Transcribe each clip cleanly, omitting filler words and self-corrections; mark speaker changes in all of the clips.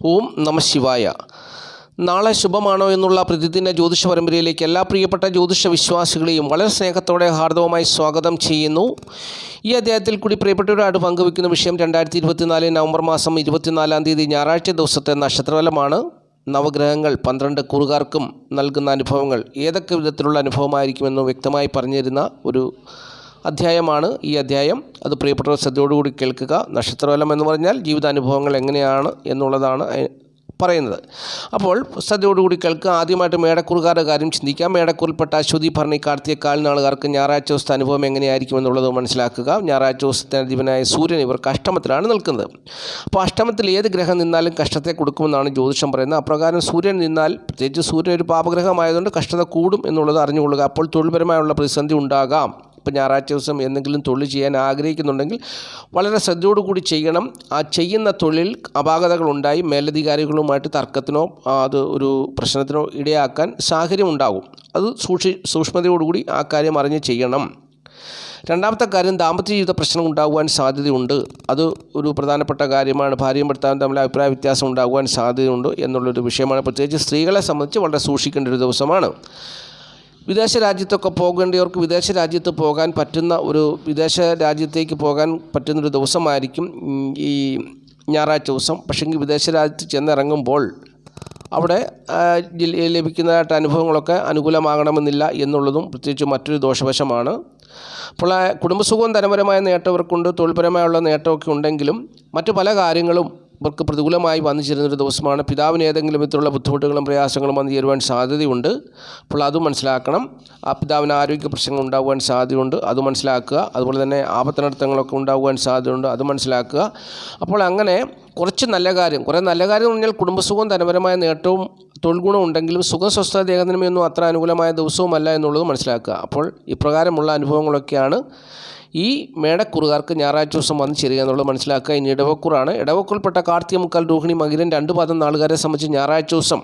Speaker 1: ഓം നമ ശിവായ. നാളെ ശുഭമാണോ എന്നുള്ള പ്രതിദിന ജ്യോതിഷ പരമ്പരയിലേക്ക് എല്ലാ പ്രിയപ്പെട്ട ജ്യോതിഷ വിശ്വാസികളെയും വളരെ സ്നേഹത്തോടെ ഹാർദവമായി സ്വാഗതം ചെയ്യുന്നു. ഈ അധ്യായത്തിൽ കൂടി പ്രിയപ്പെട്ടവരോട് പങ്കുവയ്ക്കുന്ന വിഷയം 2024 നവംബർ മാസം 24-ാം തീയതി ഞായറാഴ്ച ദിവസത്തെ നക്ഷത്രഫലമാണ്. നവഗ്രഹങ്ങൾ 12 കൂറുകാർക്കും നൽകുന്ന അനുഭവങ്ങൾ ഏതൊക്കെ വിധത്തിലുള്ള അനുഭവമായിരിക്കുമെന്ന് വ്യക്തമായി പറഞ്ഞിരുന്ന ഒരു അധ്യായമാണ് ഈ അധ്യായം. അത് പ്രിയപ്പെട്ടവർ ശ്രദ്ധയോടുകൂടി കേൾക്കുക. നക്ഷത്രഫലം എന്ന് പറഞ്ഞാൽ ജീവിതാനുഭവങ്ങൾ എങ്ങനെയാണ് എന്നുള്ളതാണ് പറയുന്നത്. അപ്പോൾ ശ്രദ്ധയോടുകൂടി കേൾക്കുക. ആദ്യമായിട്ട് മേടക്കൂറുകാരുടെ കാര്യം ചിന്തിക്കാം. മേടക്കൂറിൽപ്പെട്ട അശ്വതി, ഭരണി, കാർത്തിക, കാൽനാളുകാർക്ക് ഞായറാഴ്ച ദിവസത്തെ അനുഭവം എങ്ങനെയായിരിക്കും എന്നുള്ളത് മനസ്സിലാക്കുക. ഞായറാഴ്ച ദിവസത്തെ അധിപനായ സൂര്യൻ ഇവർക്ക് അഷ്ടമത്തിലാണ് നിൽക്കുന്നത്. അപ്പോൾ അഷ്ടമത്തിൽ ഏത് ഗ്രഹം നിന്നാലും കഷ്ടത്തെ കൊടുക്കുമെന്നാണ് ജ്യോതിഷം പറയുന്നത്. അപ്രകാരം സൂര്യൻ നിന്നാൽ, പ്രത്യേകിച്ച് സൂര്യൻ ഒരു പാപഗ്രഹമായതുകൊണ്ട് കഷ്ടത കൂടും എന്നുള്ളത് അറിഞ്ഞുകൊള്ളുക. അപ്പോൾ തൊഴിൽപരമായുള്ള പ്രതിസന്ധി ഉണ്ടാകാം. ഇപ്പോൾ ഞായറാഴ്ച ദിവസം എന്തെങ്കിലും തൊഴിൽ ചെയ്യാൻ ആഗ്രഹിക്കുന്നുണ്ടെങ്കിൽ വളരെ ശ്രദ്ധയോടുകൂടി ചെയ്യണം. ആ ചെയ്യുന്ന തൊഴിൽ അപാകതകളുണ്ടായി മേലധികാരികളുമായിട്ട് തർക്കത്തിനോ അത് ഒരു പ്രശ്നത്തിനോ ഇടയാക്കാൻ സാഹചര്യം ഉണ്ടാകും. അത് സൂക്ഷ്മതയോടുകൂടി ആ കാര്യം അറിഞ്ഞ് ചെയ്യണം. രണ്ടാമത്തെ കാര്യം, ദാമ്പത്യ ജീവിത പ്രശ്നം ഉണ്ടാകുവാൻ സാധ്യതയുണ്ട്. അത് ഒരു പ്രധാനപ്പെട്ട കാര്യമാണ്. ഭാര്യയും ഭർത്താവും തമ്മിൽ അഭിപ്രായ വ്യത്യാസം ഉണ്ടാകുവാൻ സാധ്യതയുണ്ട് എന്നുള്ളൊരു വിഷയമാണ്. പ്രത്യേകിച്ച് സ്ത്രീകളെ സംബന്ധിച്ച് വളരെ സൂക്ഷിക്കേണ്ട ഒരു ദിവസമാണ്. വിദേശ രാജ്യത്തൊക്കെ പോകേണ്ടവർക്ക് വിദേശ രാജ്യത്ത് പോകാൻ പറ്റുന്ന വിദേശ രാജ്യത്തേക്ക് പോകാൻ പറ്റുന്നൊരു ദിവസമായിരിക്കും ഈ ഞായറാഴ്ച ദിവസം. പക്ഷേങ്കിൽ വിദേശ രാജ്യത്ത് ചെന്നിറങ്ങുമ്പോൾ അവിടെ ലഭിക്കുന്നതായിട്ട് അനുഭവങ്ങളൊക്കെ അനുകൂലമാകണമെന്നില്ല എന്നുള്ളതും പ്രത്യേകിച്ച് മറ്റൊരു ദോഷവശമാണ്. അപ്പോൾ കുടുംബസുഖവും ധനപരമായ നേട്ടവർക്കുണ്ട്, തൊഴിൽപരമായുള്ള നേട്ടമൊക്കെ ഉണ്ടെങ്കിലും മറ്റു പല കാര്യങ്ങളും ഇവർക്ക് പ്രതികൂലമായി വന്നു ചേരുന്നൊരു ദിവസമാണ്. പിതാവിന് ഏതെങ്കിലും വിധത്തിലുള്ള ബുദ്ധിമുട്ടുകളും പ്രയാസങ്ങളും വന്നു ചേരുവാൻ സാധ്യതയുണ്ട്. അപ്പോൾ അതും മനസ്സിലാക്കണം. ആ പിതാവിന് ആരോഗ്യ പ്രശ്നങ്ങൾ ഉണ്ടാകുവാൻ സാധ്യതയുണ്ട്, അത് മനസ്സിലാക്കുക. അതുപോലെ തന്നെ ആപത്തനർത്ഥങ്ങളൊക്കെ ഉണ്ടാകുവാൻ സാധ്യതയുണ്ട്, അത് മനസ്സിലാക്കുക. അപ്പോൾ അങ്ങനെ കുറേ നല്ല കാര്യം എന്ന് പറഞ്ഞാൽ കുടുംബസുഖവും ധനപരമായ നേട്ടവും തൊഴിൽ ഗുണം ഉണ്ടെങ്കിലും സുഖം, സ്വസ്ഥത, ദേഹനിമയൊന്നും അത്ര അനുകൂലമായ ദിവസവുമല്ല എന്നുള്ളത് മനസ്സിലാക്കുക. അപ്പോൾ ഇപ്രകാരമുള്ള അനുഭവങ്ങളൊക്കെയാണ് ഈ മേടക്കുറുകാർക്ക് ഞായറാഴ്ച ദിവസം വന്നു ചേരുക എന്നുള്ളത് മനസ്സിലാക്കുക. ഇനി ഇടവക്കൂറാണ്. ഇടവക്കൂറിൽപ്പെട്ട കാർത്തിക, മുക്കാൽ, രോഹിണി, മകരം 2 പാദം നാളുകാരെ സംബന്ധിച്ച് ഞായറാഴ്ച ദിവസം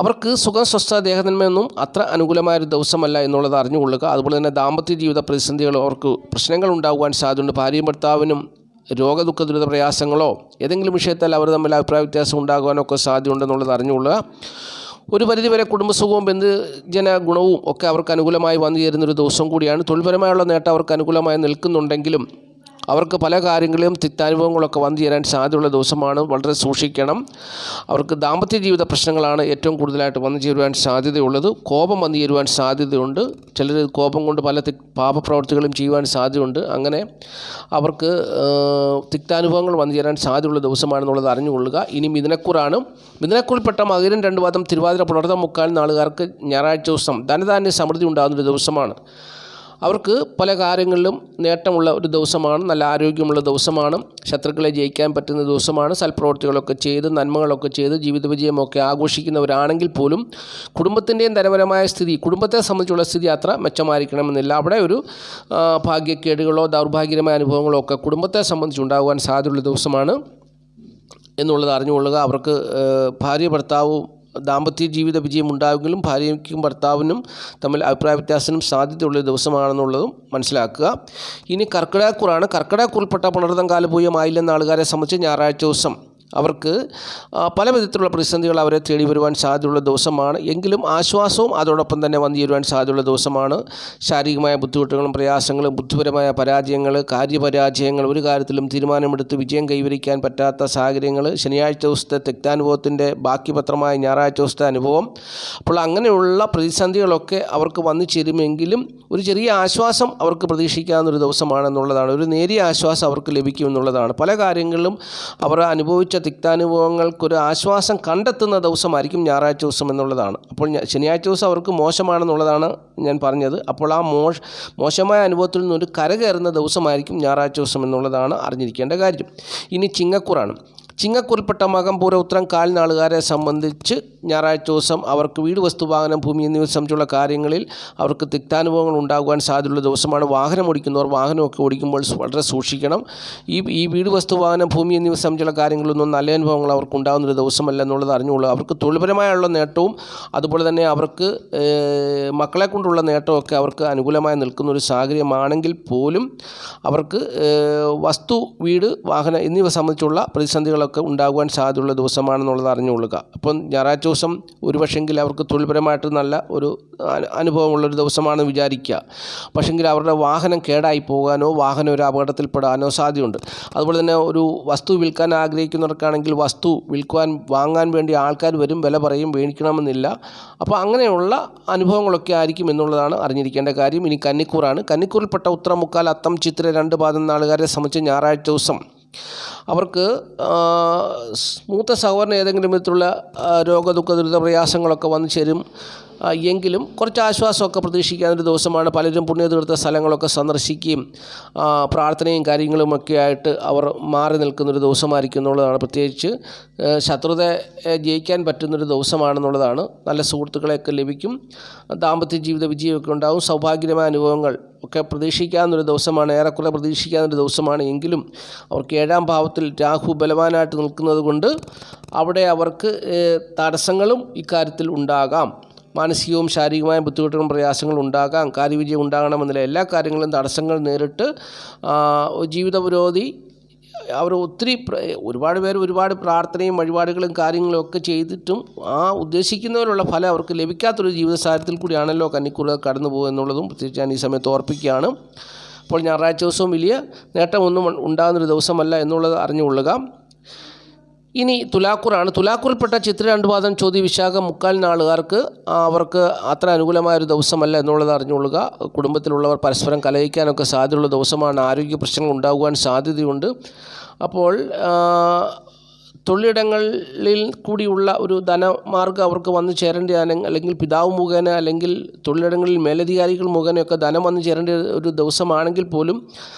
Speaker 1: അവർക്ക് സുഖം, സ്വസ്ഥ, ദേഹനന്മയൊന്നും അത്ര അനുകൂലമായൊരു ദിവസമല്ല എന്നുള്ളത് അറിഞ്ഞുകൊള്ളുക. അതുപോലെ തന്നെ ദാമ്പത്യ ജീവിത പ്രതിസന്ധികൾ, അവർക്ക് പ്രശ്നങ്ങൾ ഉണ്ടാകുവാൻ സാധ്യതയുണ്ട്. ഭാര്യയും ഭർത്താവിനും രോഗദുഃഖ ദുരിത പ്രയാസങ്ങളോ ഏതെങ്കിലും വിഷയത്തിൽ അവർ തമ്മിൽ അഭിപ്രായ വ്യത്യാസം ഉണ്ടാകുവാനൊക്കെ സാധ്യതയുണ്ടെന്നുള്ളത് അറിഞ്ഞുകൊള്ളുക. ഒരു പരിധിവരെ കുടുംബസുഖവും ബന്ധുജന ഗുണവും ഒക്കെ അവർക്ക് അനുകൂലമായി വന്നു ചേരുന്നൊരു ദിവസം കൂടിയാണ്. തൊഴിൽപരമായുള്ള നേട്ടം അവർക്ക് അനുകൂലമായി നിൽക്കുന്നുണ്ടെങ്കിലും അവർക്ക് പല കാര്യങ്ങളിലും തിക്താനുഭവങ്ങളൊക്കെ വന്നു ചേരാൻ സാധ്യതയുള്ള ദിവസമാണ്. വളരെ സൂക്ഷിക്കണം. അവർക്ക് ദാമ്പത്യ ജീവിത പ്രശ്നങ്ങളാണ് ഏറ്റവും കൂടുതലായിട്ട് വന്നു ചേരുവാൻ സാധ്യതയുള്ളത്. കോപം വന്നു ചേരുവാൻ സാധ്യതയുണ്ട്. ചിലർ കോപം കൊണ്ട് പല പാപപ്രവർത്തികളും ചെയ്യുവാൻ സാധ്യതയുണ്ട്. അങ്ങനെ അവർക്ക് തിക്താനുഭവങ്ങൾ വന്നു ചേരാൻ സാധ്യതയുള്ള ദിവസമാണെന്നുള്ളത് അറിഞ്ഞുകൊള്ളുക. ഇനി മിഥുനക്കൂറാണ്. മിഥുനക്കൂറിൽപ്പെട്ട മകരം 2 പാദം തിരുവാതിര, പുണർതം, മുക്കാൽ നാളുകാർക്ക് ഞായറാഴ്ച ദിവസം ധനധാന്യ സമൃദ്ധി ഉണ്ടാകുന്നൊരു ദിവസമാണ്. അവർക്ക് പല കാര്യങ്ങളിലും നേട്ടമുള്ള ഒരു ദിവസമാണ്. നല്ല ആരോഗ്യമുള്ള ദിവസമാണ്. ശത്രുക്കളെ ജയിക്കാൻ പറ്റുന്ന ദിവസമാണ്. സൽപ്രവർത്തികളൊക്കെ ചെയ്ത് നന്മകളൊക്കെ ചെയ്ത് ജീവിത വിജയമൊക്കെ ആഘോഷിക്കുന്നവരാണെങ്കിൽ പോലും കുടുംബത്തിൻ്റെയും ധനപരമായ സ്ഥിതി, കുടുംബത്തെ സംബന്ധിച്ചുള്ള സ്ഥിതി അത്ര മെച്ചമായിരിക്കണമെന്നില്ല. അവിടെ ഒരു ഭാഗ്യക്കേടുകളോ ദൗർഭാഗ്യകരമായ അനുഭവങ്ങളോ ഒക്കെ കുടുംബത്തെ സംബന്ധിച്ചുണ്ടാകുവാൻ സാധ്യതയുള്ള ദിവസമാണ് എന്നുള്ളത് അറിഞ്ഞുകൊള്ളുക. അവർക്ക് ഭാര്യ ഭർത്താവും ദാമ്പത്യ ജീവിത വിജയം ഉണ്ടാകുമെങ്കിലും ഭാര്യയ്ക്കും ഭർത്താവിനും തമ്മിൽ അഭിപ്രായ വ്യത്യാസത്തിനും സാധ്യതയുള്ള ദിവസമാണെന്നുള്ളതും മനസ്സിലാക്കുക. ഇനി കർക്കിടകക്കൂറാണ്. കർക്കിടകക്കൂറിൽപ്പെട്ട പുണർതം, കാലപൂയം, ആയില്യം നാളുകാരെ സംബന്ധിച്ച് ഞായറാഴ്ച ദിവസം അവർക്ക് പല വിധത്തിലുള്ള പ്രതിസന്ധികൾ അവരെ തേടി വരുവാൻ സാധ്യതയുള്ള ദിവസമാണ്. എങ്കിലും ആശ്വാസവും അതോടൊപ്പം തന്നെ വന്നു ചേരുവാൻ സാധ്യതയുള്ള ദിവസമാണ്. ശാരീരികമായ ബുദ്ധിമുട്ടുകളും പ്രയാസങ്ങളും, ബുദ്ധിപരമായ പരാജയങ്ങൾ, കാര്യപരാജയങ്ങൾ, ഒരു കാര്യത്തിലും തീരുമാനമെടുത്ത് വിജയം കൈവരിക്കാൻ പറ്റാത്ത സാഹചര്യങ്ങൾ, ശനിയാഴ്ച ദിവസത്തെ തിക്താനുഭവത്തിൻ്റെ ബാക്കി പത്രമായ ഞായറാഴ്ച ദിവസത്തെ അനുഭവം. അപ്പോൾ അങ്ങനെയുള്ള പ്രതിസന്ധികളൊക്കെ അവർക്ക് വന്നു ചേരുമെങ്കിലും ഒരു ചെറിയ ആശ്വാസം അവർക്ക് പ്രതീക്ഷിക്കാവുന്നൊരു ദിവസമാണെന്നുള്ളതാണ്. ഒരു നേരിയ ആശ്വാസം അവർക്ക് ലഭിക്കുമെന്നുള്ളതാണ്. പല കാര്യങ്ങളിലും അവർ അനുഭവിച്ച തിക്താനുഭവങ്ങൾക്കൊരു ആശ്വാസം കണ്ടെത്തുന്ന ദിവസമായിരിക്കും ഞായറാഴ്ച ദിവസം എന്നുള്ളതാണ്. അപ്പോൾ ശനിയാഴ്ച ദിവസം അവർക്ക് മോശമാണെന്നുള്ളതാണ് ഞാൻ പറഞ്ഞത്. അപ്പോൾ ആ മോശമായ അനുഭവത്തിൽ നിന്നൊരു കരകയറുന്ന ദിവസമായിരിക്കും ഞായറാഴ്ച ദിവസം എന്നുള്ളതാണ് അറിഞ്ഞിരിക്കേണ്ട കാര്യം. ഇനി ചിങ്ങക്കൂറാണ്. ചിങ്ങക്കൂറിൽപ്പെട്ട മകം, പൂരം, ഉത്രം, കാൽ നാളുകാരെ സംബന്ധിച്ച് ഞായറാഴ്ച ദിവസം അവർക്ക് വീട്, വസ്തു, വാഹനം, ഭൂമി എന്നിവ സംബന്ധിച്ചുള്ള കാര്യങ്ങളിൽ അവർക്ക് തിക്താനുഭവങ്ങൾ ഉണ്ടാകുവാൻ സാധ്യതയുള്ള ദിവസമാണ്. വാഹനം ഓടിക്കുന്നവർ വാഹനമൊക്കെ ഓടിക്കുമ്പോൾ വളരെ സൂക്ഷിക്കണം. ഈ വീട്, വസ്തു, വാഹനം, ഭൂമി എന്നിവ സംബന്ധിച്ചുള്ള കാര്യങ്ങളൊന്നും നല്ല അനുഭവങ്ങൾ അവർക്ക് ഉണ്ടാകുന്നൊരു ദിവസമല്ല എന്നുള്ളത് അറിഞ്ഞുകൊള്ളുക. അവർക്ക് തൊഴിൽപരമായുള്ള നേട്ടവും അതുപോലെ തന്നെ അവർക്ക് മക്കളെ കൊണ്ടുള്ള നേട്ടമൊക്കെ അവർക്ക് അനുകൂലമായി നിൽക്കുന്നൊരു സാഹചര്യമാണെങ്കിൽ പോലും അവർക്ക് വസ്തു, വീട്, വാഹനം എന്നിവ സംബന്ധിച്ചുള്ള പ്രതിസന്ധികളൊക്കെ അനുഭവങ്ങളൊക്കെ ഉണ്ടാകുവാൻ സാധ്യതയുള്ള ദിവസമാണെന്നുള്ളത് അറിഞ്ഞുകൊള്ളുക. അപ്പം ഞായറാഴ്ച ദിവസം ഒരുപക്ഷെങ്കിൽ അവർക്ക് തൊഴിൽപരമായിട്ട് നല്ല ഒരു അനുഭവമുള്ളൊരു ദിവസമാണെന്ന് വിചാരിക്കുക. പക്ഷെങ്കിൽ അവരുടെ വാഹനം കേടായി പോകാനോ വാഹനം ഒരു അപകടത്തിൽപ്പെടാനോ സാധ്യതയുണ്ട്. അതുപോലെ തന്നെ ഒരു വസ്തു വിൽക്കാൻ ആഗ്രഹിക്കുന്നവർക്കാണെങ്കിൽ വസ്തു വാങ്ങാൻ വേണ്ടി ആൾക്കാർ വരും, വില പറയും, മേടിക്കണമെന്നില്ല. അപ്പോൾ അങ്ങനെയുള്ള അനുഭവങ്ങളൊക്കെ ആയിരിക്കും എന്നുള്ളതാണ് അറിഞ്ഞിരിക്കേണ്ട കാര്യം. ഇനി കന്നിക്കൂറാണ്. കന്നിക്കൂറിൽപ്പെട്ട ഉത്രം, മുക്കാൽ, അത്തം, ചിത്തിര 2 പാദം നാളുകാരെ സംബന്ധിച്ച് ഞായറാഴ്ച ദിവസം അവർക്ക് മൂത്ത സഹോദരന് ഏതെങ്കിലും വിധത്തിലുള്ള രോഗദുഃഖ ദുരിത പ്രയാസങ്ങളൊക്കെ വന്നു ചേരും. എങ്കിലും കുറച്ച് ആശ്വാസമൊക്കെ പ്രതീക്ഷിക്കാനൊരു ദിവസമാണ്. പലരും പുണ്യതീർത്ഥ സ്ഥലങ്ങളൊക്കെ സന്ദർശിക്കുകയും പ്രാർത്ഥനയും കാര്യങ്ങളുമൊക്കെ ആയിട്ട് അവർ മാറി നിൽക്കുന്നൊരു ദിവസമായിരിക്കും എന്നുള്ളതാണ്. പ്രത്യേകിച്ച് ശത്രുതയെ ജയിക്കാൻ പറ്റുന്നൊരു ദിവസമാണെന്നുള്ളതാണ്. നല്ല സുഹൃത്തുക്കളെയൊക്കെ ലഭിക്കും, ദാമ്പത്യ ജീവിത വിജയമൊക്കെ ഉണ്ടാകും, സൗഭാഗ്യമായ അനുഭവങ്ങൾ ഒക്കെ പ്രതീക്ഷിക്കാവുന്നൊരു ദിവസമാണ്, ഏറെക്കുറെ പ്രതീക്ഷിക്കാവുന്നൊരു ദിവസമാണ്. എങ്കിലും അവർക്ക് 7ാം ഭാവത്തിൽ രാഹു ബലവാനായിട്ട് നിൽക്കുന്നത് കൊണ്ട് അവിടെ അവർക്ക് തടസ്സങ്ങളും ഇക്കാര്യത്തിൽ ഉണ്ടാകാം. മാനസികവും ശാരീരികമായ ബുദ്ധിമുട്ടുകളും പ്രയാസങ്ങളും ഉണ്ടാകാം. കാര്യവിജയം ഉണ്ടാകണമെന്നില്ല. എല്ലാ കാര്യങ്ങളും തടസ്സങ്ങൾ നേരിട്ട് ജീവിത പുരോഗതി അവർ ഒരുപാട് പേര് ഒരുപാട് പ്രാർത്ഥനയും വഴിപാടുകളും കാര്യങ്ങളും ഒക്കെ ചെയ്തിട്ടും ഉദ്ദേശിക്കുന്നവരുള്ള ഫലം അവർക്ക് ലഭിക്കാത്തൊരു ജീവിത സാഹചര്യത്തിൽ കൂടിയാണല്ലോ കന്നിക്കൂറുകാർ കടന്നു പോകുക എന്നുള്ളതും പ്രത്യേകിച്ച് ഞാൻ ഈ സമയത്ത് ഓർപ്പിക്കുകയാണ്. അപ്പോൾ ഞായറാഴ്ച ദിവസവും വലിയ നേട്ടമൊന്നും ഉണ്ടാകുന്നൊരു ദിവസമല്ല എന്നുള്ളത് അറിഞ്ഞുകൊള്ളുക. ഇനി തുലാക്കൂറാണ്. തുലാക്കൂറിൽപ്പെട്ട ചിത്ര 2 പാദം, ചോതി, വിശാഖം, മുക്കാൽ നാളുകാർക്ക് അവർക്ക് അത്ര അനുകൂലമായൊരു ദിവസമല്ല എന്നുള്ളത് അറിഞ്ഞുകൊള്ളുക. കുടുംബത്തിലുള്ളവർ പരസ്പരം കലഹിക്കാനൊക്കെ സാധ്യതയുള്ള ദിവസമാണ്. ആരോഗ്യ പ്രശ്നങ്ങൾ ഉണ്ടാകുവാൻ സാധ്യതയുണ്ട്. അപ്പോൾ തൊഴിലിടങ്ങളിൽ കൂടിയുള്ള ഒരു ധനമാർഗ്ഗം അവർക്ക് വന്നു ചേരേണ്ടതാണ്. അല്ലെങ്കിൽ പിതാവ് മുഖേന അല്ലെങ്കിൽ തൊഴിലിടങ്ങളിൽ മേലധികാരികൾ മുഖേനയൊക്കെ ധനം വന്നു ചേരേണ്ട ഒരു ദിവസമാണെങ്കിൽ പോലും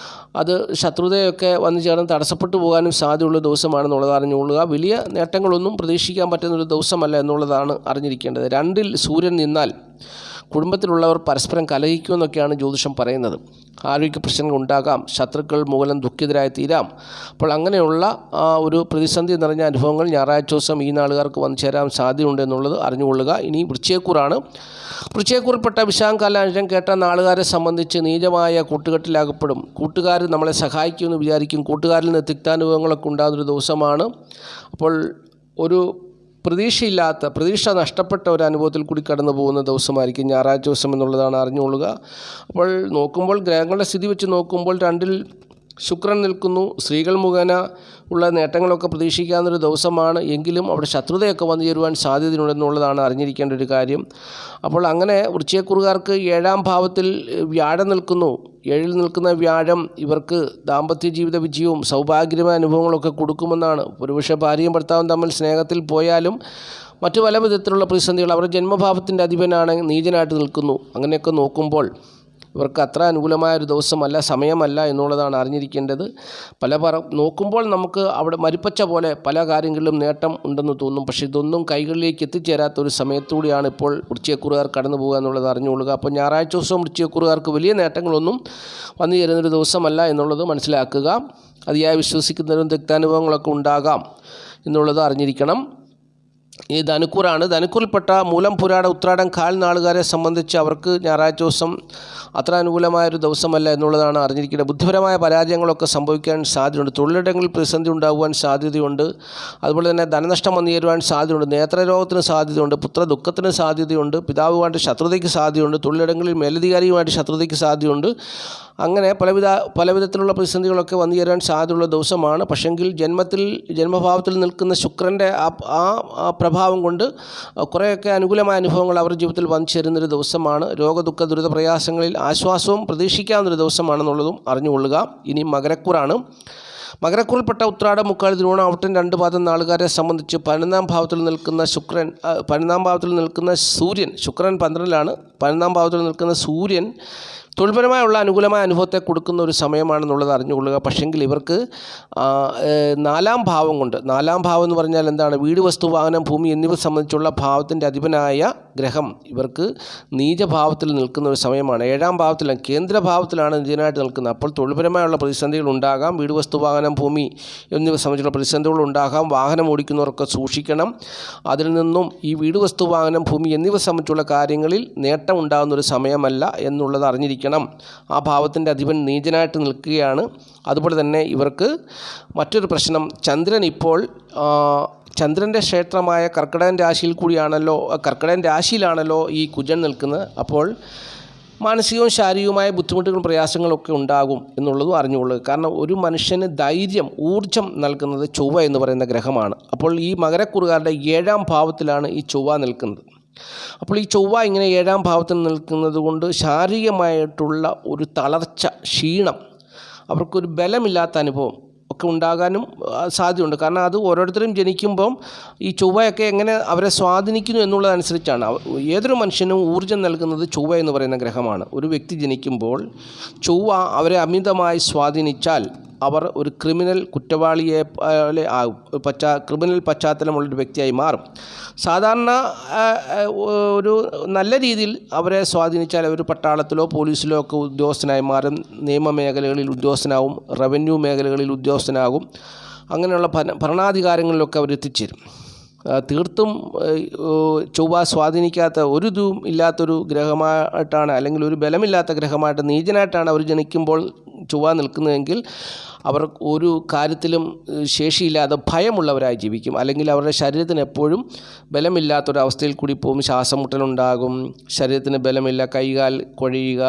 Speaker 1: അത് ശത്രുതയൊക്കെ വന്നു ചേർന്ന് തടസ്സപ്പെട്ടു പോകാനും സാധ്യതയുള്ള ദിവസമാണെന്നുള്ളത് അറിഞ്ഞുകൊള്ളുക. വലിയ നേട്ടങ്ങളൊന്നും പ്രതീക്ഷിക്കാൻ പറ്റുന്നൊരു ദിവസമല്ല എന്നുള്ളതാണ് അറിഞ്ഞിരിക്കേണ്ടത്. 2-ൽ സൂര്യൻ നിന്നാൽ കുടുംബത്തിലുള്ളവർ പരസ്പരം കലഹിക്കുമെന്നൊക്കെയാണ് ജ്യോതിഷം പറയുന്നത്. ആരോഗ്യ പ്രശ്നങ്ങൾ ഉണ്ടാകാം, ശത്രുക്കൾ മൂലം ദുഃഖിതരായി തീരാം. അപ്പോൾ അങ്ങനെയുള്ള ഒരു പ്രതിസന്ധി നിറഞ്ഞ അനുഭവങ്ങൾ ഞായറാഴ്ച ദിവസം ഈ നാളുകാർക്ക് വന്നു ചേരാൻ സാധ്യതയുണ്ട് എന്നുള്ളത് അറിഞ്ഞുകൊള്ളുക. ഇനി വൃശ്ചികക്കൂറാണ്. വൃശ്ചികക്കൂറിൽപ്പെട്ട വിശാഖാലാഴം കേട്ട നാളുകാരെ സംബന്ധിച്ച് നീചമായ കൂട്ടുകെട്ടിലാകപ്പെടും. കൂട്ടുകാർ നമ്മളെ സഹായിക്കുമെന്ന് വിചാരിക്കും. കൂട്ടുകാരിൽ നിന്ന് തിക്താനുഭവങ്ങളൊക്കെ ഉണ്ടാകുന്നൊരു ദിവസമാണ്. അപ്പോൾ ഒരു പ്രതീക്ഷ നഷ്ടപ്പെട്ട ഒരു അനുഭവത്തിൽ കൂടി കടന്നു പോകുന്ന ദിവസമായിരിക്കും ഞായറാഴ്ച ദിവസം എന്നുള്ളതാണ് അറിഞ്ഞുകൊള്ളുക. അപ്പോൾ നോക്കുമ്പോൾ ഗ്രഹങ്ങളുടെ സ്ഥിതി വെച്ച് നോക്കുമ്പോൾ 2-ൽ ശുക്രൻ നിൽക്കുന്നു. സ്ത്രീകൾ മുഖേന ഉള്ള നേട്ടങ്ങളൊക്കെ പ്രതീക്ഷിക്കാവുന്നൊരു ദിവസമാണ്. എങ്കിലും അവിടെ ശത്രുതയൊക്കെ വന്നു ചേരുവാൻ സാധ്യതയുണ്ടെന്നുള്ളതാണ് അറിഞ്ഞിരിക്കേണ്ട ഒരു കാര്യം. അപ്പോൾ അങ്ങനെ വൃശ്ചികക്കൂറുകാർക്ക് 7ാം ഭാവത്തിൽ വ്യാഴം നിൽക്കുന്നു. 7-ൽ നിൽക്കുന്ന വ്യാഴം ഇവർക്ക് ദാമ്പത്യ ജീവിത വിജയവും സൗഭാഗ്യമായ അനുഭവങ്ങളൊക്കെ കൊടുക്കുമെന്നാണ്. ഒരുപക്ഷെ ഭാര്യയും ഭർത്താവും തമ്മിൽ സ്നേഹത്തിൽ പോയാലും മറ്റു പല വിധത്തിലുള്ള പ്രതിസന്ധികൾ അവരുടെ ജന്മഭാവത്തിൻ്റെ അധിപനാണ് നീചനായിട്ട് നിൽക്കുന്നു. അങ്ങനെയൊക്കെ നോക്കുമ്പോൾ ഇവർക്ക് അത്ര അനുകൂലമായൊരു ദിവസമല്ല, സമയമല്ല എന്നുള്ളതാണ് അറിഞ്ഞിരിക്കേണ്ടത്. നോക്കുമ്പോൾ നമുക്ക് അവിടെ മരുപ്പച്ച പോലെ പല കാര്യങ്ങളിലും നേട്ടം ഉണ്ടെന്ന് തോന്നും. പക്ഷേ ഇതൊന്നും കൈകളിലേക്ക് എത്തിച്ചേരാത്തൊരു സമയത്തൂടെയാണ് ഇപ്പോൾ വൃശ്ചികക്കൂറുകാർ കടന്നു പോകുക എന്നുള്ളത് അറിഞ്ഞുകൊള്ളുക. അപ്പോൾ ഞായറാഴ്ച ദിവസം വൃശ്ചികക്കൂറുകാർക്ക് വലിയ നേട്ടങ്ങളൊന്നും വന്നു ചേരുന്നൊരു ദിവസമല്ല എന്നുള്ളത് മനസ്സിലാക്കുക. അതിയായി വിശ്വസിക്കുന്നവരും തിക്താനുഭവങ്ങളൊക്കെ ഉണ്ടാകാം എന്നുള്ളത് അറിഞ്ഞിരിക്കണം. ഈ ധനുക്കൂറാണ്. ധനുക്കൂറിൽപ്പെട്ട മൂലം, പുരാട, ഉത്രാടം, കാൽ നാളുകാരെ സംബന്ധിച്ച് അവർക്ക് ഞായറാഴ്ച ദിവസം അത്ര അനുകൂലമായൊരു ദിവസമല്ല എന്നുള്ളതാണ് അറിഞ്ഞിരിക്കുന്നത്. ബുദ്ധിപരമായ പരാജയങ്ങളൊക്കെ സംഭവിക്കാൻ സാധ്യതയുണ്ട്. തൊഴിലിടങ്ങളിൽ പ്രതിസന്ധി ഉണ്ടാകുവാൻ സാധ്യതയുണ്ട്. അതുപോലെ തന്നെ ധനനഷ്ടം വന്നു ചേരുവാൻ സാധ്യതയുണ്ട്. നേത്രരോഗത്തിന് സാധ്യതയുണ്ട്. പുത്രദുഃഖത്തിന് സാധ്യതയുണ്ട്. പിതാവുമായിട്ട് ശത്രുതയ്ക്ക് സാധ്യതയുണ്ട്. തൊഴിലിടങ്ങളിൽ മേലധികാരിയുമായിട്ട് ശത്രുതയ്ക്ക് സാധ്യതയുണ്ട്. അങ്ങനെ പല വിധത്തിലുള്ള പ്രതിസന്ധികളൊക്കെ വന്നു ചേരാൻ സാധ്യതയുള്ള ദിവസമാണ്. പക്ഷെങ്കിൽ ജന്മഭാവത്തിൽ നിൽക്കുന്ന ശുക്രൻ്റെ ആ പ്രഭാവം കൊണ്ട് കുറേയൊക്കെ അനുകൂലമായ അനുഭവങ്ങൾ അവരുടെ ജീവിതത്തിൽ വന്നു ചേരുന്നൊരു ദിവസമാണ്. രോഗദുഃഖ ദുരിത പ്രയാസങ്ങളിൽ ആശ്വാസവും പ്രതീക്ഷിക്കാവുന്നൊരു ദിവസമാണെന്നുള്ളതും അറിഞ്ഞുകൊള്ളുക. ഇനി മകരക്കൂറാണ്. മകരക്കൂറിൽപ്പെട്ട ഉത്രാടം, മുക്കാൽ, തിരുവോണം, അവിട്ടം 2 പാദം നാളുകാരെ സംബന്ധിച്ച് 11ാം ഭാവത്തിൽ നിൽക്കുന്ന സൂര്യൻ, ശുക്രൻ 12-ലാണ്, 11ാം ഭാവത്തിൽ നിൽക്കുന്ന സൂര്യൻ തൊഴിൽപരമായുള്ള അനുകൂലമായ അനുഭവത്തെ കൊടുക്കുന്ന ഒരു സമയമാണെന്നുള്ളത് അറിഞ്ഞുകൊള്ളുക. പക്ഷെങ്കിൽ ഇവർക്ക് 4ാം ഭാവം കൊണ്ട്, 4ാം ഭാവം എന്ന് പറഞ്ഞാൽ എന്താണ്? വീട്, വസ്തു, വാഹനം, ഭൂമി എന്നിവ സംബന്ധിച്ചുള്ള ഭാവത്തിൻ്റെ അധിപനായ ഗ്രഹം ഇവർക്ക് നീചഭാവത്തിൽ നിൽക്കുന്ന ഒരു സമയമാണ്. 7ാം ഭാവത്തിലാണ്, കേന്ദ്രഭാവത്തിലാണ് നീചനായിട്ട് നിൽക്കുന്നത്. അപ്പോൾ തൊഴിൽപരമായുള്ള പ്രതിസന്ധികൾ ഉണ്ടാകാം. വീട്, വസ്തു, വാഹനം, ഭൂമി എന്നിവ സംബന്ധിച്ചുള്ള പ്രതിസന്ധികൾ ഉണ്ടാകാം. വാഹനം ഓടിക്കുന്നവർക്ക് സൂക്ഷിക്കണം. അതിൽ നിന്നും ഈ വീട്, വസ്തു, വാഹനം, ഭൂമി എന്നിവ സംബന്ധിച്ചുള്ള കാര്യങ്ങളിൽ നേട്ടം ഉണ്ടാകുന്ന ഒരു സമയമല്ല എന്നുള്ളത് അറിഞ്ഞിരിക്കണം. ആ ഭാവത്തിൻ്റെ അധിപൻ നീചനായിട്ട് നിൽക്കുകയാണ്. അതുപോലെ തന്നെ ഇവർക്ക് മറ്റൊരു പ്രശ്നം, ചന്ദ്രൻ ഇപ്പോൾ ചന്ദ്രൻ്റെ ക്ഷേത്രമായ കർക്കിടകൻ രാശിയിലാണല്ലോ ഈ കുജൻ നിൽക്കുന്നത്. അപ്പോൾ മാനസികവും ശാരീരികവുമായ ബുദ്ധിമുട്ടുകളും പ്രയാസങ്ങളൊക്കെ ഉണ്ടാകും എന്നുള്ളതും അറിഞ്ഞുകൊള്ളുക. കാരണം ഒരു മനുഷ്യന് ധൈര്യം, ഊർജം നൽകുന്നത് ചൊവ്വ എന്ന് പറയുന്ന ഗ്രഹമാണ്. അപ്പോൾ ഈ മകരക്കുറുകാരുടെ 7ാം ഭാവത്തിലാണ് ഈ ചൊവ്വ നിൽക്കുന്നത്. അപ്പോൾ ഈ ചൊവ്വ ഇങ്ങനെ 7ാം ഭാവത്തിൽ നിൽക്കുന്നത് കൊണ്ട് ശാരീരികമായിട്ടുള്ള ഒരു തളർച്ച, ക്ഷീണം, അവർക്കൊരു ബലമില്ലാത്ത അനുഭവം ഒക്കെ ഉണ്ടാകാനും സാധ്യതയുണ്ട്. കാരണം അത് ഓരോരുത്തരും ജനിക്കുമ്പം ഈ ചൊവ്വയൊക്കെ എങ്ങനെ അവരെ സ്വാധീനിക്കുന്നു എന്നുള്ളതനുസരിച്ചാണ്. ഏതൊരു മനുഷ്യനും ഊർജ്ജം നൽകുന്നത് ചൊവ്വ എന്ന് പറയുന്ന ഗ്രഹമാണ്. ഒരു വ്യക്തി ജനിക്കുമ്പോൾ ചൊവ്വ അവരെ അമിതമായി സ്വാധീനിച്ചാൽ അവർ ഒരു കുറ്റവാളിയെ ആകും, ക്രിമിനൽ പശ്ചാത്തലമുള്ളൊരു വ്യക്തിയായി മാറും. സാധാരണ ഒരു നല്ല രീതിയിൽ അവരെ സ്വാധീനിച്ചാൽ അവർ പട്ടാളത്തിലോ പോലീസിലോ ഒക്കെ ഉദ്യോഗസ്ഥനായി മാറും, നിയമമേഖലകളിൽ ഉദ്യോഗസ്ഥനാവും, റവന്യൂ മേഖലകളിൽ ഉദ്യോഗസ്ഥനാകും. അങ്ങനെയുള്ള ഭരണാധികാരങ്ങളിലൊക്കെ അവർ എത്തിച്ചേരും. തീർത്തും ചൊവ്വ സ്വാധീനിക്കാത്ത, ഒരു ഇതും ഇല്ലാത്തൊരു ഗ്രഹമായിട്ടാണ്, അല്ലെങ്കിൽ ഒരു ബലമില്ലാത്ത ഗ്രഹമായിട്ട്, നീചനായിട്ടാണ് അവർ ജനിക്കുമ്പോൾ ചൊവ്വ നിൽക്കുന്നതെങ്കിൽ അവർ ഒരു കാര്യത്തിലും ശേഷിയില്ലാതെ ഭയമുള്ളവരായി ജീവിക്കും. അല്ലെങ്കിൽ അവരുടെ ശരീരത്തിന് എപ്പോഴും ബലമില്ലാത്തൊരവസ്ഥയിൽ കൂടി പോകും. ശ്വാസം മുട്ടലുണ്ടാകും, ശരീരത്തിന് ബലമില്ല, കൈകാൽ കുഴയുക,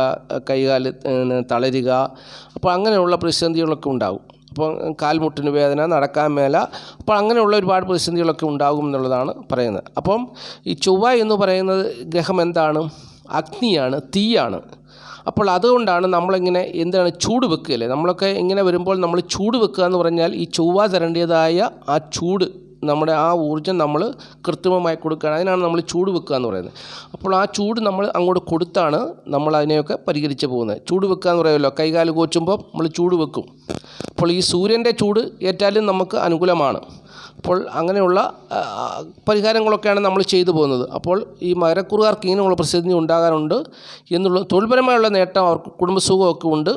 Speaker 1: കൈകാൽ തളരുക. അപ്പോൾ അങ്ങനെയുള്ള പ്രതിസന്ധികളൊക്കെ ഉണ്ടാകും. അപ്പോൾ കാൽമുട്ടിന് വേദന, നടക്കാൻ മേല, അപ്പോൾ അങ്ങനെയുള്ള ഒരുപാട് പ്രതിസന്ധികളൊക്കെ ഉണ്ടാകും എന്നുള്ളതാണ് പറയുന്നത്. അപ്പം ഈ ചൊവ്വ എന്ന് പറയുന്നത് ഗ്രഹം എന്താണ്? അഗ്നിയാണ്, തീയാണ്. അപ്പോൾ അതുകൊണ്ടാണ് നമ്മളിങ്ങനെ ചൂട് വെക്കുകയല്ലേ. നമ്മളൊക്കെ ഇങ്ങനെ വരുമ്പോൾ നമ്മൾ ചൂട് വെക്കുക എന്ന് പറഞ്ഞാൽ ഈ ചൊവ്വ തരേണ്ടതായ ആ ചൂട്, നമ്മുടെ ആ ഊർജ്ജം നമ്മൾ കൃത്രിമമായി കൊടുക്കുകയാണ്. അതിനാണ് നമ്മൾ ചൂട് വെക്കുക എന്ന് പറയുന്നത്. അപ്പോൾ ആ ചൂട് നമ്മൾ അങ്ങോട്ട് കൊടുത്താണ് നമ്മൾ അതിനെയൊക്കെ പരിഹരിച്ച് പോകുന്നത്. ചൂട് വെക്കുക എന്ന് പറയുമല്ലോ, കൈകാല് കോച്ചുമ്പോൾ നമ്മൾ ചൂട് വെക്കും. അപ്പോൾ ഈ സൂര്യൻ്റെ ചൂട് ഏറ്റാലും നമുക്ക് അനുകൂലമാണ്. അപ്പോൾ അങ്ങനെയുള്ള പരിഹാരങ്ങളൊക്കെയാണ് നമ്മൾ ചെയ്തു പോകുന്നത്. അപ്പോൾ ഈ മകരക്കുറുകാർക്ക് ഇങ്ങനെയുള്ള പ്രതിസന്ധി ഉണ്ടാകാറുണ്ട് എന്നുള്ള തൊഴിൽപരമായുള്ള നേട്ടം അവർക്ക്, കുടുംബസുഖമൊക്കെ ഉണ്ട്,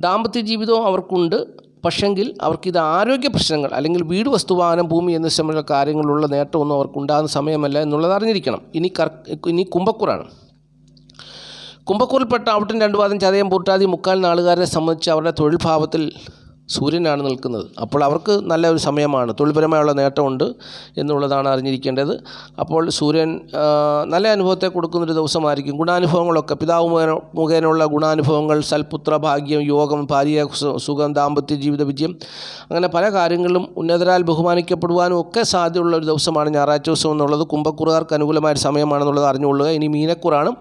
Speaker 1: ദാമ്പത്യ ജീവിതവും അവർക്കുണ്ട്. പക്ഷെങ്കിൽ അവർക്കിത് ആരോഗ്യ പ്രശ്നങ്ങൾ, അല്ലെങ്കിൽ വീട്, വസ്തുവാഹനം, ഭൂമി എന്ന സമയമുള്ള കാര്യങ്ങളുള്ള നേട്ടമൊന്നും അവർക്കുണ്ടാകുന്ന സമയമല്ല എന്നുള്ളത് അറിഞ്ഞിരിക്കണം. ഇനി കുംഭക്കൂറാണ്. കുംഭക്കൂറിൽപ്പെട്ട അവിട്ടം, 2 പാദം, ചതയം, പൂർട്ടാതി, മുക്കാൽ നാളുകാരെ സംബന്ധിച്ച് അവരുടെ തൊഴിൽ ഭാവത്തിൽ സൂര്യനാണ് നിൽക്കുന്നത്. അപ്പോൾ അവർക്ക് നല്ല ഒരു സമയമാണ്, തൊഴിൽപരമായുള്ള നേട്ടമുണ്ട് എന്നുള്ളതാണ് അറിഞ്ഞിരിക്കേണ്ടത്. അപ്പോൾ സൂര്യൻ നല്ല അനുഭവത്തെ കൊടുക്കുന്നൊരു ദിവസമായിരിക്കും. ഗുണാനുഭവങ്ങളൊക്കെ, പിതാവ് മുഖേനയുള്ള ഗുണാനുഭവങ്ങൾ, സൽപുത്ര ഭാഗ്യം, യോഗം, ഭാര്യ സുഖം, ദാമ്പത്യ ജീവിത വിജയം, അങ്ങനെ പല കാര്യങ്ങളിലും ഉന്നതരാൽ ബഹുമാനിക്കപ്പെടുവാനും ഒക്കെ സാധ്യതയുള്ള ഒരു ദിവസമാണ് ഞായറാഴ്ച ദിവസം എന്നുള്ളത്. കുംഭക്കൂറുകാർക്ക് അനുകൂലമായ സമയമാണെന്നുള്ളത് അറിഞ്ഞുകൊള്ളുക. ഇനി മീനക്കൂറാണ്.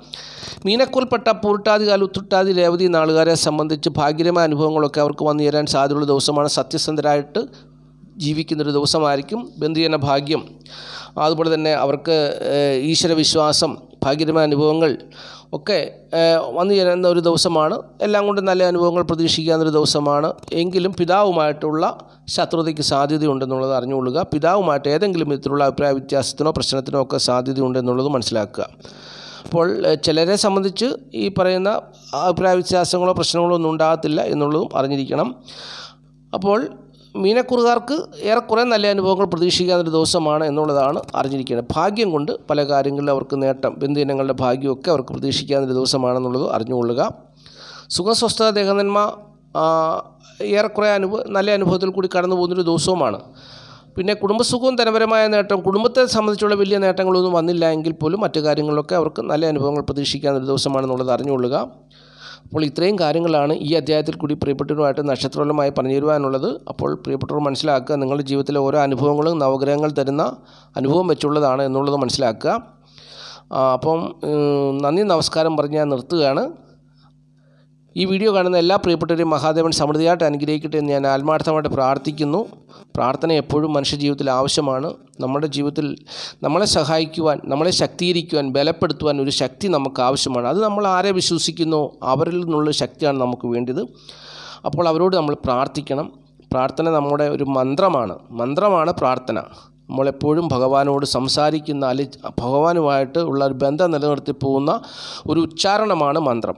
Speaker 1: മീനക്കൂറിൽപ്പെട്ട പൂർട്ടാതി, ഉത്രട്ടാതി, രേവതി നാളുകാരെ സംബന്ധിച്ച് ഭാഗ്യമായ അനുഭവങ്ങളൊക്കെ അവർക്ക് വന്നു ചേരാൻ സാധ്യതയുള്ള ദിവസമാണ്. സത്യസന്ധരായിട്ട് ജീവിക്കുന്നൊരു ദിവസമായിരിക്കും. ബന്ധുജന ഭാഗ്യം, അതുപോലെ തന്നെ അവർക്ക് ഈശ്വരവിശ്വാസം, ഭാഗ്യമായ അനുഭവങ്ങൾ ഒക്കെ വന്നു ചേരുന്ന ഒരു ദിവസമാണ്. എല്ലാം കൊണ്ടും നല്ല അനുഭവങ്ങൾ പ്രതീക്ഷിക്കാവുന്നൊരു ദിവസമാണ്. എങ്കിലും പിതാവുമായിട്ടുള്ള ശത്രുതയ്ക്ക് സാധ്യതയുണ്ടെന്നുള്ളത് അറിഞ്ഞുകൊള്ളുക. പിതാവുമായിട്ട് ഏതെങ്കിലും വിധത്തിലുള്ള അഭിപ്രായ വ്യത്യാസത്തിനോ പ്രശ്നത്തിനോ ഒക്കെ സാധ്യതയുണ്ടെന്നുള്ളത് മനസ്സിലാക്കുക. അപ്പോൾ ചിലരെ സംബന്ധിച്ച് ഈ പറയുന്ന അഭിപ്രായ വ്യത്യാസങ്ങളോ പ്രശ്നങ്ങളോ ഒന്നും ഉണ്ടാകത്തില്ല എന്നുള്ളതും അറിഞ്ഞിരിക്കണം. അപ്പോൾ മീനക്കുറുകാർക്ക് ഏറെക്കുറെ നല്ല അനുഭവങ്ങൾ പ്രതീക്ഷിക്കാവുന്നൊരു ദിവസമാണ് എന്നുള്ളതാണ് അറിഞ്ഞിരിക്കുന്നത്. ഭാഗ്യം കൊണ്ട് പല കാര്യങ്ങളിലും അവർക്ക് നേട്ടം, ബന്ധുജനങ്ങളുടെ ഭാഗ്യമൊക്കെ അവർക്ക് പ്രതീക്ഷിക്കാവുന്നൊരു ദിവസമാണെന്നുള്ളത് അറിഞ്ഞുകൊള്ളുക. സുഖസ്വസ്ഥത, ദേഹനന്മ ഏറെക്കുറെ നല്ല അനുഭവത്തിൽ കൂടി കടന്നു പോകുന്നൊരു ദിവസവുമാണ്. പിന്നെ കുടുംബസുഖവും ധനപരമായ നേട്ടം, കുടുംബത്തെ സംബന്ധിച്ചുള്ള വലിയ നേട്ടങ്ങളൊന്നും വന്നില്ല എങ്കിൽ പോലും മറ്റു കാര്യങ്ങളിലൊക്കെ അവർക്ക് നല്ല അനുഭവങ്ങൾ പ്രതീക്ഷിക്കാവുന്നൊരു ദിവസമാണെന്നുള്ളത് അറിഞ്ഞുകൊള്ളുക. അപ്പോൾ ഇത്രയും കാര്യങ്ങളാണ് ഈ അധ്യായത്തിൽ കൂടി പ്രിയപ്പെട്ടവരുമായിട്ട് നക്ഷത്രഫലമായി പറഞ്ഞു തരുവാനുള്ളത്. അപ്പോൾ പ്രിയപ്പെട്ടവർ മനസ്സിലാക്കുക, നിങ്ങളുടെ ജീവിതത്തിലെ ഓരോ അനുഭവങ്ങളും നവഗ്രഹങ്ങൾ തരുന്ന അനുഭവം വെച്ചുള്ളതാണ് എന്നുള്ളത് മനസ്സിലാക്കുക. അപ്പം നന്ദി, നമസ്കാരം പറഞ്ഞ് ഞാൻ നിർത്തുകയാണ്. ഈ വീഡിയോ കാണുന്ന എല്ലാ പ്രിയപ്പെട്ടവരെയും മഹാദേവൻ സമൃദ്ധിയായിട്ട് അനുഗ്രഹിക്കട്ടെ എന്ന് ഞാൻ ആത്മാർത്ഥമായിട്ട് പ്രാർത്ഥിക്കുന്നു. പ്രാർത്ഥന എപ്പോഴും മനുഷ്യജീവിതത്തിൽ ആവശ്യമാണ്. നമ്മുടെ ജീവിതത്തിൽ നമ്മളെ സഹായിക്കുവാൻ, നമ്മളെ ശക്തീകരിക്കുവാൻ, ബലപ്പെടുത്തുവാൻ ഒരു ശക്തി നമുക്ക് ആവശ്യമാണ്. അത് നമ്മൾ ആരെ വിശ്വസിക്കുന്നോ അവരിൽ നിന്നുള്ള ശക്തിയാണ് നമുക്ക് വേണ്ടത്. അപ്പോൾ അവരോട് നമ്മൾ പ്രാർത്ഥിക്കണം. പ്രാർത്ഥന നമ്മുടെ ഒരു മന്ത്രമാണ് പ്രാർത്ഥന. നമ്മളെപ്പോഴും ഭഗവാനോട് സംസാരിക്കുന്ന, അല്ലെങ്കിൽ ഭഗവാനുമായിട്ട് ഉള്ള ഒരു ബന്ധം നിലനിർത്തി പോകുന്ന ഒരു ഉച്ചാരണമാണ് മന്ത്രം.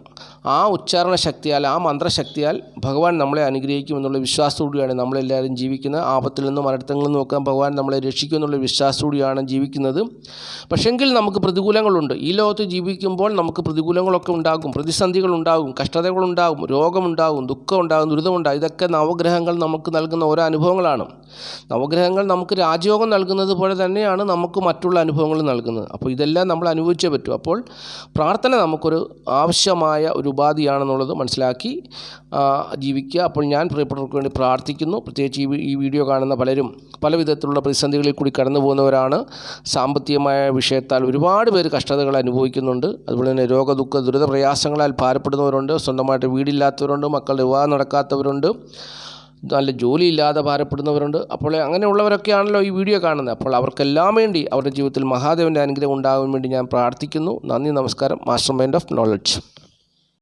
Speaker 1: ആ ഉച്ചാരണ ശക്തിയാൽ, ആ മന്ത്രശക്തിയാൽ ഭഗവാൻ നമ്മളെ അനുഗ്രഹിക്കുമെന്നുള്ള വിശ്വാസത്തോടെയാണ് നമ്മളെല്ലാവരും ജീവിക്കുന്നത്. ആപത്തിൽ നിന്നും അനർത്ഥങ്ങളിൽ നിന്നും ഭഗവാൻ നമ്മളെ രക്ഷിക്കുമെന്നുള്ള വിശ്വാസത്തോടെയാണ് ജീവിക്കുന്നത്. പക്ഷെങ്കിൽ നമുക്ക് പ്രതികൂലങ്ങളുണ്ട്. ഈ ലോകത്ത് ജീവിക്കുമ്പോൾ നമുക്ക് പ്രതികൂലങ്ങളൊക്കെ ഉണ്ടാകും, പ്രതിസന്ധികളുണ്ടാകും, കഷ്ടതകളുണ്ടാകും, രോഗമുണ്ടാകും, ദുഃഖമുണ്ടാകും, ദുരിതമുണ്ടാകും. ഇതൊക്കെ നവഗ്രഹങ്ങൾ നമുക്ക് നൽകുന്ന ഓരോ അനുഭവങ്ങളാണ്. നവഗ്രഹങ്ങൾ നമുക്ക് രാജയോഗം നൽകുന്നത് പോലെ തന്നെയാണ് നമുക്ക് മറ്റുള്ള അനുഭവങ്ങൾ നൽകുന്നത്. അപ്പോൾ ഇതെല്ലാം നമ്മൾ അനുഭവിച്ചേ പറ്റൂ. അപ്പോൾ പ്രാർത്ഥന നമുക്കൊരു ആവശ്യമായ ഒരു ഉപാധിയാണെന്നുള്ളത് മനസ്സിലാക്കി ജീവിക്കുക. അപ്പോൾ ഞാൻ പ്രിയപ്പെട്ടവർക്ക് വേണ്ടി പ്രാർത്ഥിക്കുന്നു. പ്രത്യേകിച്ച് ഈ വീഡിയോ കാണുന്ന പലരും പല വിധത്തിലുള്ള പ്രതിസന്ധികളിൽ കൂടി കടന്നു പോകുന്നവരാണ്. സാമ്പത്തികമായ വിഷയത്താൽ ഒരുപാട് പേര് കഷ്ടതകൾ അനുഭവിക്കുന്നുണ്ട്. അതുപോലെ തന്നെ രോഗദുഃഖ ദുരിത പ്രയാസങ്ങളാൽ ഭാരപ്പെടുന്നവരുണ്ട്. സ്വന്തമായിട്ട് വീടില്ലാത്തവരുണ്ട്, മക്കളുടെ വിവാഹം നടക്കാത്തവരുണ്ട്, നല്ല ജോലിയില്ലാതെ ഭാരപ്പെടുന്നവരുണ്ട്. അപ്പോൾ അങ്ങനെയുള്ളവരൊക്കെയാണല്ലോ ഈ വീഡിയോ കാണുന്നത്. അപ്പോൾ അവർക്കെല്ലാം വേണ്ടി അവരുടെ ജീവിതത്തിൽ മഹാദേവൻ്റെ അനുഗ്രഹം ഉണ്ടാകാൻ വേണ്ടി ഞാൻ പ്രാർത്ഥിക്കുന്നു. നന്ദി, നമസ്കാരം. Master mind of knowledge.